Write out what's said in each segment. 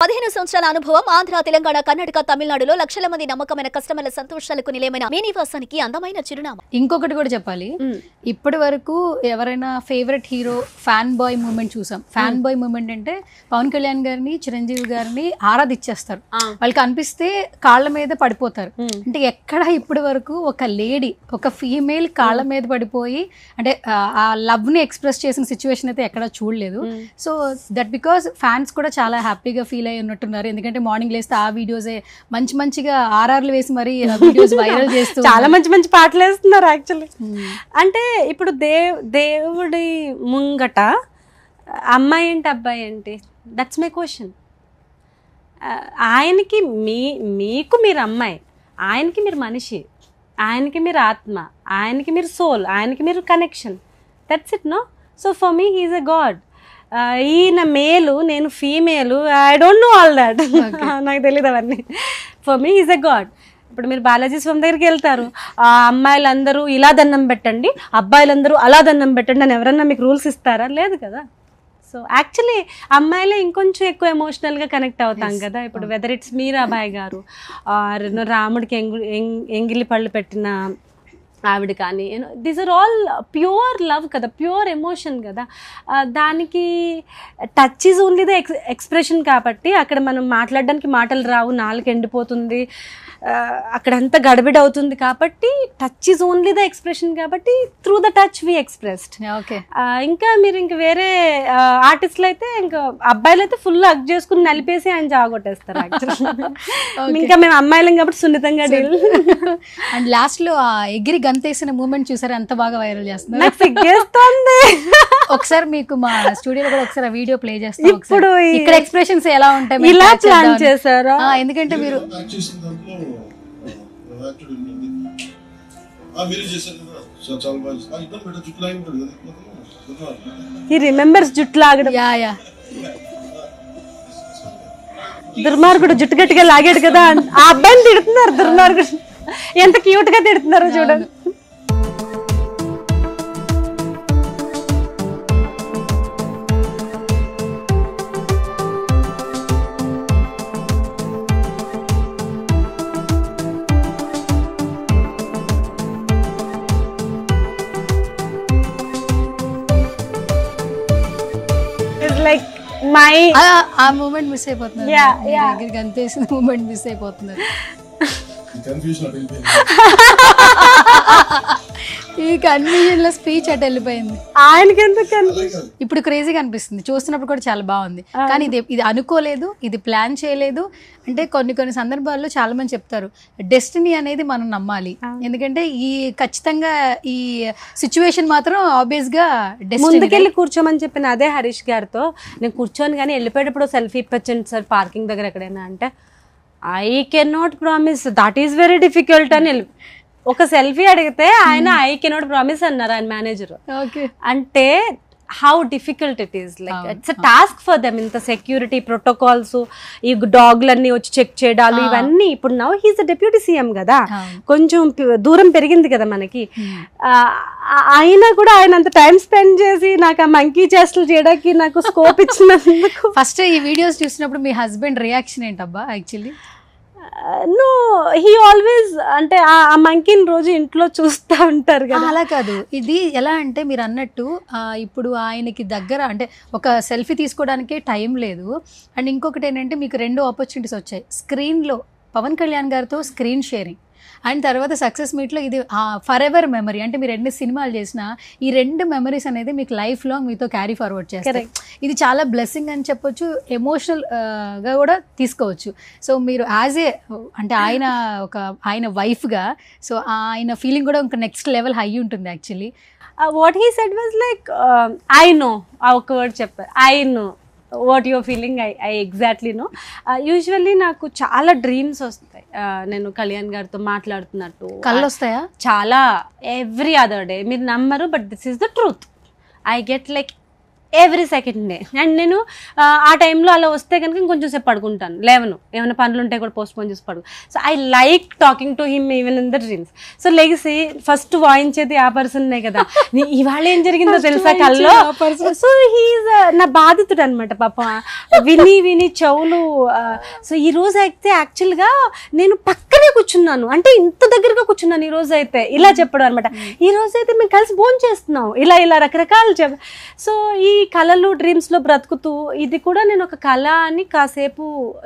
15 సంవత్సరాల అనుభవం ఆంధ్ర, తెలంగాణ, కర్ణాటక, తమిళనాడులో లక్షల మంది నమ్మకమైన కస్టమర్ల సంతోషాలకు నిలయమైన మీ నివాసానికి అందమైన చిరునామా. ఇంకొకటి కూడా చెప్పాలి, ఇప్పటి వరకు ఎవరైనా favourite hero fan boy moment చూసాం. ఫ్యాన్ బాయ్ మూమెంట్ అంటే పవన్ కళ్యాణ్ గారిని, చిరంజీవి గారిని ఆరాధిచ్చేస్తారు. వాళ్ళకి అనిపిస్తే కాళ్ళ మీద పడిపోతారు. అంటే ఎక్కడ ఇప్పటి వరకు ఒక లేడీ, ఒక ఫీమేల్ కాళ్ళ మీద పడిపోయి అంటే ఆ లవ్ ని ఎక్స్ప్రెస్ చేసిన సిచ్యువేషన్ అయితే ఎక్కడ చూడలేదు. సో దట్ బికాస్ ఫ్యాన్స్ కూడా చాలా హ్యాపీగా ఫీల్ అయ్యి ఉన్నట్టున్నారు. ఎందుకంటే మార్నింగ్ లేస్తే ఆ వీడియోసే మంచిగా ఆర్ఆర్లు వేసి మరి వీడియోస్ వైరల్ చేస్తూ చాలా మంచి పాటలు వేస్తున్నారు యాక్చువల్లీ. అంటే ఇప్పుడు దేవుడి ముంగట అమ్మాయి ఏంటి అబ్బాయి ఏంటి, దట్స్ మై క్వశ్చన్. ఆయనకి మీకు మీరు అమ్మాయి, ఆయనకి మీరు మనిషి, ఆయనకి మీరు ఆత్మ, ఆయనకి మీరు సోల్, ఆయనకి మీరు connection. That's it no. So for me he's a god. ఈయన మేలు, నేను female, I don't know all that, నాకు తెలియదు అవన్నీ. For me he's a god. ఇప్పుడు మీరు బాలాజీ స్వామి దగ్గరికి వెళ్తారు, ఆ అమ్మాయిలందరూ ఇలా దండం పెట్టండి, అబ్బాయిలందరూ అలా దండం పెట్టండి అని ఎవరన్నా మీకు రూల్స్ ఇస్తారా? లేదు కదా. సో యాక్చువల్లీ అమ్మాయిలే ఇంకొంచెం ఎక్కువ ఎమోషనల్గా కనెక్ట్ అవుతాం కదా. ఇప్పుడు వెదర్ ఇట్స్ మీరాబాయి గారు, రాముడికి ఎంగిలి పళ్ళు పెట్టిన ఆవిడ కానీ, these are all pure love కదా, ప్యూర్ ఎమోషన్ కదా. దానికి touch is only the expression కాబట్టి అక్కడ మనం మాట్లాడడానికి మాటలు రావు, నాలుగు ఎండిపోతుంది, అక్కడంతా గడబిడ అవుతుంది కాబట్టి touch is only the expression కాబట్టి through the touch we expressed. Okay. ఇంకా మీరు ఇంక వేరే ఆర్టిస్టులు అయితే ఇంకా అబ్బాయిలు అయితే ఫుల్ హగ్ చేసుకుని నలిపేసి ఆయన జాగొట్టేస్తారు యాక్చువల్లీ. ఇంకా మేము అమ్మాయిలం కాబట్టి సున్నితంగా డీల్. అండ్ లాస్ట్ లో ఆ ఎగిరి గంతేసిన మూమెంట్ చూసారు, ఎంత బాగా వైరల్ చేస్తున్నారు. నాకు సిగ్గేస్తుంది. ఒకసారి మీకు మా స్టూడియోలో కూడా ఒకసారి వీడియో ప్లే చేస్తాం. ఇప్పుడు ఇక్కడ ఎక్స్ప్రెషన్స్ ఎలా ఉంటాయి, ఇలా ప్లాన్ చేశారా? ఎందుకంటే మీరు he remembers జుట్టు లాగడం. యా దుర్మార్గుడు జుట్టు గట్టిగా లాగాడు కదా, ఆ అబ్బాయిని తిడుతున్నారు. దుర్మార్గుడు ఎంత క్యూట్ గా తిడుతున్నారో చూడండి. లైక్ ఆ మూమెంట్ మిస్ అయిపోతున్నారు, దగ్గరికి అంతేసిన మూమెంట్ మిస్ అయిపోతున్నారు. ఈ కన్ఫ్యూజన్ లో స్పీచ్ అటు వెళ్ళిపోయింది. ఆయనకి ఎందుకు ఇప్పుడు క్రేజీగా అనిపిస్తుంది, చూస్తున్నప్పుడు కూడా చాలా బాగుంది. కానీ ఇది అనుకోలేదు, ఇది ప్లాన్ చేయలేదు. అంటే కొన్ని సందర్భాల్లో చాలా మంది చెప్తారు డెస్టినీ అనేది మనం నమ్మాలి. ఎందుకంటే ఈ ఖచ్చితంగా ఈ సిచ్యువేషన్ మాత్రం ఆబ్వియస్ గా ముందుకెళ్ళి కూర్చోమని చెప్పిన అదే హరీష్ గారితో నేను కూర్చోని కానీ వెళ్ళిపోయేటప్పుడు సెల్ఫీ ఇప్పచ్చండి సార్ పార్కింగ్ దగ్గర ఎక్కడైనా అంటే, I can not promise, that is very difficult అని ఒక సెల్ఫీ అడిగితే ఆయన ఐ కెన్ నాట్ ప్రామిస్ అన్నారు ఆయన మేనేజర్. అంటే how difficult it is, like it's a task for them. ఇంత సెక్యూరిటీ ప్రోటోకాల్స్, ఈ డాగ్లన్నీ వచ్చి చెక్ చేయడాలు ఇవన్నీ. ఇప్పుడు now he's the deputy CM కదా, కొంచెం దూరం పెరిగింది కదా మనకి. అయినా కూడా ఆయన అంత టైం స్పెండ్ చేసి నాకు ఆ మంకీ చేష్టలు చేయడానికి నాకు స్కోప్ ఇచ్చినందుకు. ఫస్ట్ ఈ వీడియోస్ చూసినప్పుడు మీ హస్బెండ్ రియాక్షన్ ఏంటబ్బా? యాక్చువల్లీ నో, హీ ఆల్వేస్ అంటే ఆ మంకీని రోజు ఇంట్లో చూస్తూ ఉంటారు కదా. అలా కాదు, ఇది ఎలా అంటే మీరు అన్నట్టు ఇప్పుడు ఆయనకి దగ్గర అంటే ఒక సెల్ఫీ తీసుకోవడానికే టైం లేదు. అండ్ ఇంకొకటి ఏంటంటే మీకు 2 ఆపర్చునిటీస్ వచ్చాయి. స్క్రీన్లో పవన్ కళ్యాణ్ గారితో స్క్రీన్ షేరింగ్, అండ్ తర్వాత సక్సెస్ మీట్లో ఇది ఫర్ ఎవర్ మెమరీ. అంటే మీరు 2 సినిమాలు చేసినా ఈ 2 మెమరీస్ అనేది మీకు లైఫ్ లాంగ్ మీతో క్యారీ ఫార్వర్డ్ చేస్తారు. ఇది చాలా బ్లెస్సింగ్ అని చెప్పొచ్చు, ఎమోషనల్గా కూడా తీసుకోవచ్చు. సో మీరు యాజ్ ఏ అంటే ఆయన వైఫ్గా సో ఆయన ఫీలింగ్ కూడా ఇంకా నెక్స్ట్ లెవెల్ హై ఉంటుంది actually. What he said was like I know, ఆ ఒక్క వర్డ్ చెప్పారు, I know what your feeling, I exactly know. Usually నాకు చాలా డ్రీమ్స్ వస్తాయి, నేను కళ్యాణ్ గారితో మాట్లాడుతున్నట్టు కళ్ళు వస్తాయా చాలా. ఎవ్రీ అదర్ డే, మీరు నమ్మరు but this is the truth. I get like every second day. And నేను ఆ టైంలో అలా వస్తే కనుక ఇంకొంచెం సేపు పడుకుంటాను, లేవను, ఏమైనా పనులు ఉంటే కూడా పోస్ట్పోన్ చేసి పడుకు. So I like talking to him even in the dreams. So లెగిసి ఫస్ట్ వాయించేది ఆ పర్సన్నే కదా, ఇవాళ ఏం జరిగిందో తెలుసా కల్లో. సో హీఈస్ నా బాధితుడు అనమాట పాప, విని విని చెవులు. సో ఈ రోజు అయితే యాక్చువల్గా నేను పక్కనే కూర్చున్నాను, అంటే ఇంత దగ్గరగా కూర్చున్నాను ఈ రోజు అయితే, ఇలా చెప్పడం అనమాట. ఈ రోజు అయితే మేము కలిసి భోజనం చేస్తున్నాం, ఇలా ఇలా రకరకాలు సో ఈ కళలు డ్రీమ్స్లో బ్రతుకుతూ ఇది కూడా నేను ఒక కళ అని కాసేపు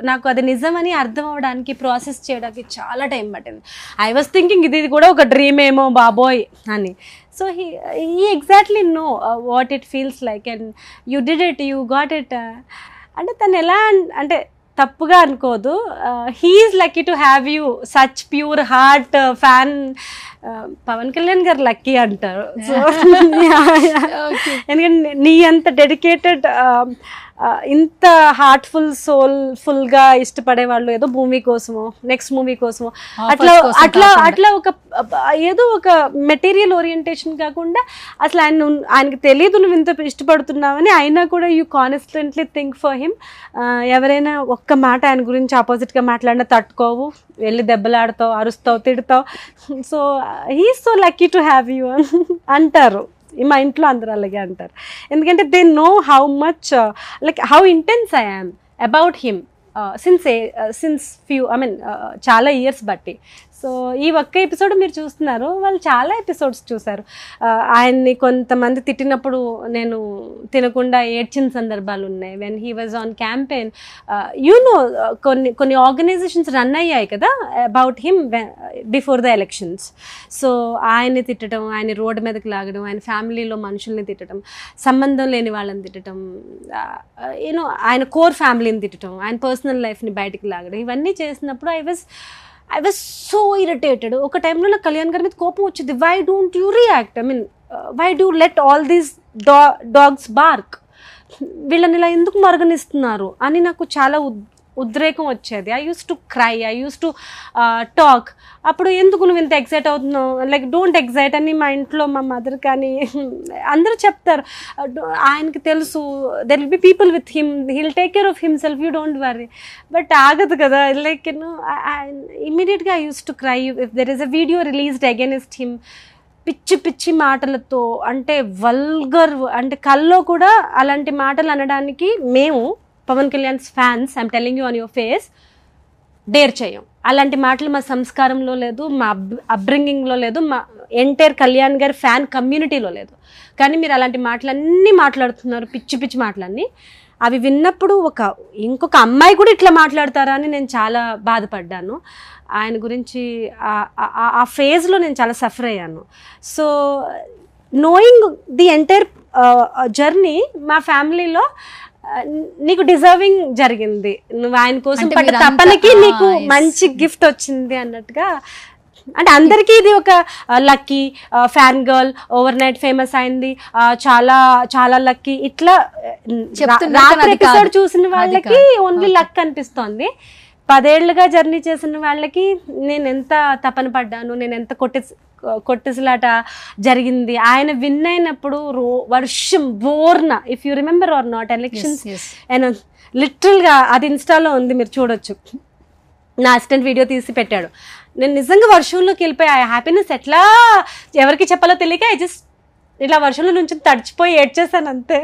నాకు అది నిజమని అర్థం అవ్వడానికి, ప్రాసెస్ చేయడానికి చాలా టైం పట్టింది. ఐ వాజ్ థింకింగ్ ఇది కూడా ఒక డ్రీమ్ ఏమో బాబోయ్ అని. So he exactly know what it feels like and you did it, you got it. అంటే తను ఎలా అంటే తప్పుగా అనుకోదు, he's lucky to have you, such pure heart fan. Pawan Kalyan garu lucky అంటారు. సో ఎందుకంటే నీ అంత డెడికేటెడ్, ఇంత హార్ట్ఫుల్ సోల్ఫుల్గా ఇష్టపడే వాళ్ళు ఏదో మూవీ కోసమో నెక్స్ట్ మూవీ కోసమో అట్లా అట్లా అట్లా ఒక ఏదో ఒక మెటీరియల్ ఓరియంటేషన్ కాకుండా అసలు ఆయనకి తెలియదు నువ్వు ఇంత ఇష్టపడుతున్నావని, అయినా కూడా you constantly think for him. ఎవరైనా ఒక్క మాట ఆయన గురించి ఆపోజిట్గా మాట్లాడినా తట్టుకోవు, వెళ్ళి దెబ్బలాడతావు, అరుస్తావు, తిడతావు. So he's so lucky to have you అంటారు. మా ఇంట్లో అందరూ అలాగే అంటారు, ఎందుకంటే they know how much like how intense I am about him since few చాలా ఇయర్స్ బట్టి. సో ఈ ఒక్క ఎపిసోడ్ మీరు చూస్తున్నారు, వాళ్ళు చాలా ఎపిసోడ్స్ చూశారు. ఆయన్ని కొంతమంది తిట్టినప్పుడు నేను తినకుండా ఏడ్చిన సందర్భాలు ఉన్నాయి. When he was on campaign, కొన్ని ఆర్గనైజేషన్స్ రన్ అయ్యాయి కదా about him before the elections. So ఆయన్ని తిట్టడం, ఆయన రోడ్డు మీదకి లాగడం, ఆయన ఫ్యామిలీలో మనుషుల్ని తిట్టడం, సంబంధం లేని వాళ్ళని తిట్టడం, ఆయన కోర్ ఫ్యామిలీని తిట్టడం, ఆయన పర్సనల్ లైఫ్ని బయటికి లాగడం, ఇవన్నీ చేసినప్పుడు I was so irritated. ఒక టైంలో నాకు కళ్యాణ్ గారి మీద కోపం వచ్చింది. Why don't you react? Why do let all these dogs bark? వీళ్ళని ఇలా ఎందుకు మరగనిస్తున్నారు అని నాకు చాలా ఉద్రేకం వచ్చేది. I use to cry, I use to talk. అప్పుడు ఎందుకు నువ్వు ఇంత ఎగ్జైట్ అవుతున్నావు, లైక్ డోంట్ ఎగ్జైట్ అని మా ఇంట్లో మా మదర్ కానీ అందరూ చెప్తారు. ఆయనకి తెలుసు there will be people with him, he'll take care of himself, you don't worry. But ఆగదు కదా, లైక్ ఇమీడియట్గా I use to cry if there is a video released against him. పిచ్చి పిచ్చి మాటలతో, అంటే వల్గర్, అంటే కల్లో కూడా అలాంటి మాటలు అనడానికి మేము Pawan Kalyan fans, I'm telling you on your face, dare చేయం. అలాంటి మాటలు మా సంస్కారంలో లేదు, మా అప్బ్రింగింగ్లో లేదు, మా ఎంటైర్ కళ్యాణ్ గారి ఫ్యాన్ కమ్యూనిటీలో లేదు. కానీ మీరు అలాంటి మాటలన్నీ మాట్లాడుతున్నారు, పిచ్చి పిచ్చి మాటలన్నీ. అవి విన్నప్పుడు ఇంకొక అమ్మాయి కూడా ఇట్లా మాట్లాడతారా అని నేను చాలా బాధపడ్డాను. ఆయన గురించి ఆ ఫేజ్లో నేను చాలా సఫర్ అయ్యాను. So knowing the entire journey, మా ఫ్యామిలీలో నీకు డిజర్వింగ్ జరిగింది, నువ్వు ఆయన కోసం పడ్డ తపనకి నీకు మంచి గిఫ్ట్ వచ్చింది అన్నట్టుగా. అంటే అందరికీ ఇది ఒక lucky, fan girl over night famous అయింది, చాలా చాలా లక్కీ, ఇట్లా రాత్రి ఎపిసోడ్ చూసిన వాళ్ళకి ఓన్లీ లక్ అనిపిస్తోంది. 10 ఏళ్లుగా జర్నీ చేసిన వాళ్ళకి నేను ఎంత తపన పడ్డాను, నేను ఎంత కొట్టేసిలాట జరిగింది. ఆయన విన్ అయినప్పుడు వర్షం బోర్న, if you remember or not, elections and లిటరల్గా అది ఇన్స్టాలో ఉంది, మీరు చూడొచ్చు. నా అసిస్టెంట్ వీడియో తీసి పెట్టాడు. నేను నిజంగా వర్షంలోకి వెళ్ళిపోయి ఆ హ్యాపీనెస్ ఎట్లా ఎవరికి చెప్పాలో తెలియక ఇట్లా వర్షంలో నుంచి తడిచిపోయి ఏడ్చేసాను అంతే.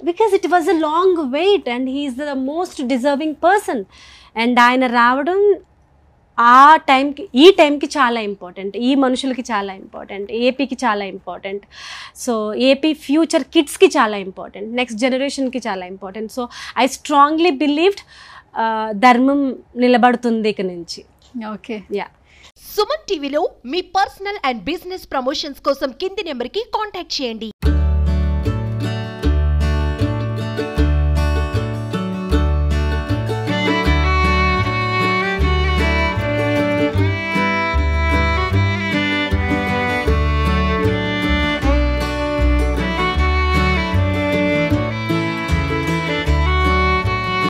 Because it was a long wait and he's the most deserving person. And ఆయన రావడం ఈ టైంకి చాలా ఇంపార్టెంట్, ఈ మనుషులకి చాలా ఇంపార్టెంట్, ఏపీకి చాలా ఇంపార్టెంట్. సో ఏపీ ఫ్యూచర్ కిడ్స్కి చాలా ఇంపార్టెంట్, నెక్స్ట్ జనరేషన్కి చాలా important. So I strongly believed ధర్మం నిలబడుతుంది ఇక నుంచి. Okay, yeah. సుమన్ టీవీలో మీ పర్సనల్ అండ్ బిజినెస్ ప్రమోషన్స్ కోసం కింది నెంబర్కి కాంటాక్ట్ చేయండి.